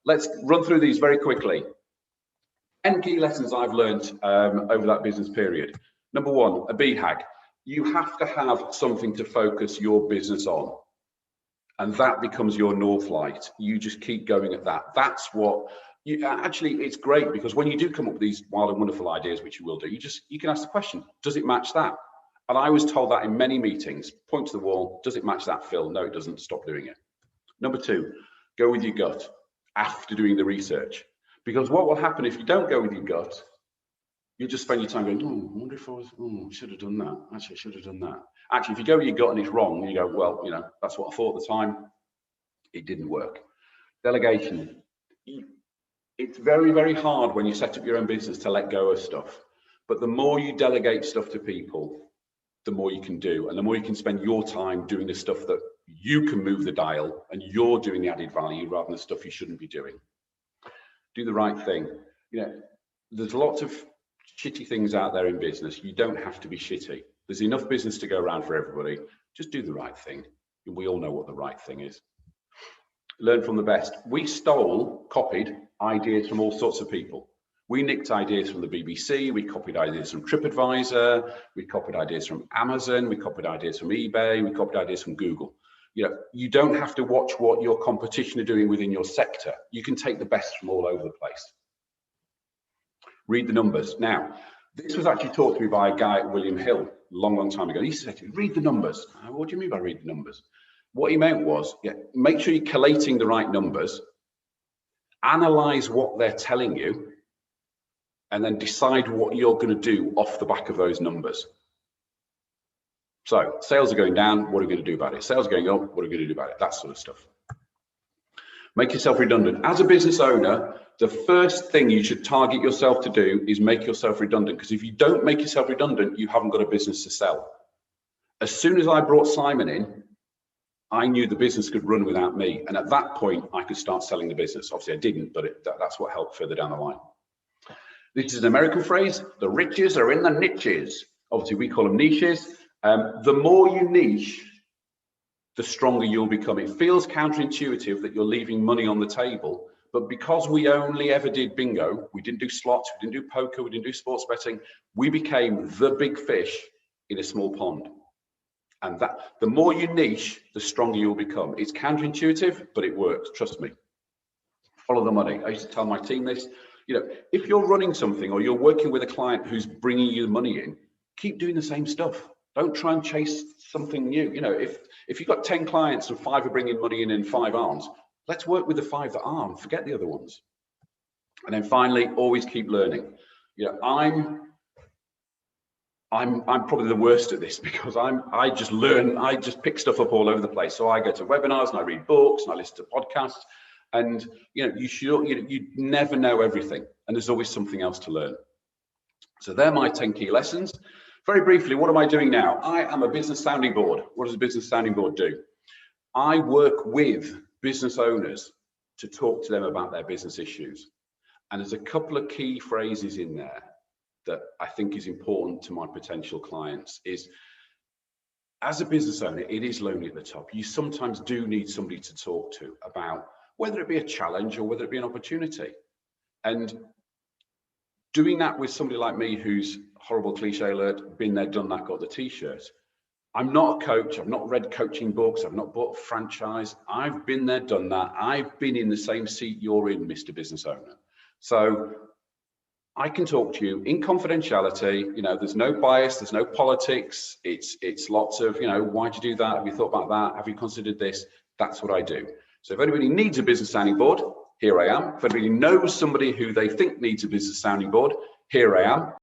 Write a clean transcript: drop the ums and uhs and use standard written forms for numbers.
let's run through these very quickly. 10 key lessons I've learned over that business period. Number one, a BHAG. You have to have something to focus your business on. And that becomes your North Light. You just keep going at that. That's what you actually, it's great because when you do come up with these wild and wonderful ideas, which you will do, you can ask the question, does it match that? And I was told that in many meetings, point to the wall, does it match that, Phil? No, it doesn't, stop doing it. Number two, go with your gut after doing the research. Because what will happen if you don't go with your gut, you just spend your time going, oh, I wonder if I was, oh, should have done that. Actually, I should have done that. Actually, if you go with your gut and it's wrong, you go, well, you know, that's what I thought at the time. It didn't work. Delegation. It's very, very hard when you set up your own business to let go of stuff. But the more you delegate stuff to people, the more you can do. And the more you can spend your time doing the stuff that you can move the dial and you're doing the added value rather than the stuff you shouldn't be doing. Do the right thing. You know, there's lots of shitty things out there in business. You don't have to be shitty. There's enough business to go around for everybody. Just do the right thing. We all know what the right thing is. Learn from the best. We copied ideas from all sorts of people. We nicked ideas from the BBC. We copied ideas from TripAdvisor. We copied ideas from Amazon. We copied ideas from eBay. We copied ideas from Google. You know, you don't have to watch what your competition are doing within your sector. You can take the best from all over the place. Read the numbers. Now, this was actually taught to me by a guy at William Hill a long, long time ago. He said to me, read the numbers. What do you mean by read the numbers? What he meant was, yeah, make sure you're collating the right numbers, analyze what they're telling you, and then decide what you're going to do off the back of those numbers. So sales are going down, what are we going to do about it? Sales are going up, what are we going to do about it? That sort of stuff. Make yourself redundant. As a business owner, the first thing you should target yourself to do is make yourself redundant, because if you don't make yourself redundant, you haven't got a business to sell. As soon as I brought Simon in, I knew the business could run without me. And at that point, I could start selling the business. Obviously, I didn't, but that's what helped further down the line. This is an American phrase. The riches are in the niches. Obviously, we call them niches. The more you niche, the stronger you'll become. It feels counterintuitive that you're leaving money on the table, but because we only ever did bingo, we didn't do slots, we didn't do poker, we didn't do sports betting, we became the big fish in a small pond. And that the more you niche, the stronger you'll become. It's counterintuitive, but it works, trust me. Follow the money. I used to tell my team this, you know, if you're running something or you're working with a client who's bringing you the money in, keep doing the same stuff. Don't try and chase something new. You know, if you've got 10 clients and 5 are bringing money in and 5 aren't, let's work with the 5 that aren't, forget the other ones. And then finally, always keep learning. You know, I'm probably the worst at this because I just learn, I just pick stuff up all over the place. So I go to webinars and I read books and I listen to podcasts, and you know, you never know everything, and there's always something else to learn. So they're my 10 key lessons. Very briefly, what am I doing now? I am a business sounding board. What does a business sounding board do? I work with business owners to talk to them about their business issues. And there's a couple of key phrases in there that I think is important to my potential clients. Is, as a business owner, it is lonely at the top. You sometimes do need somebody to talk to about whether it be a challenge or whether it be an opportunity. And doing that with somebody like me, who's, horrible cliche alert, been there, done that, got the t-shirt. I'm not a coach. I've not read coaching books. I've not bought a franchise. I've been there, done that. I've been in the same seat you're in, Mr. Business Owner. So I can talk to you in confidentiality. You know, there's no bias, there's no politics. It's lots of, you know, why'd you do that? Have you thought about that? Have you considered this? That's what I do. So if anybody needs a business sounding board, here I am. If anybody knows somebody who they think needs a business sounding board, here I am.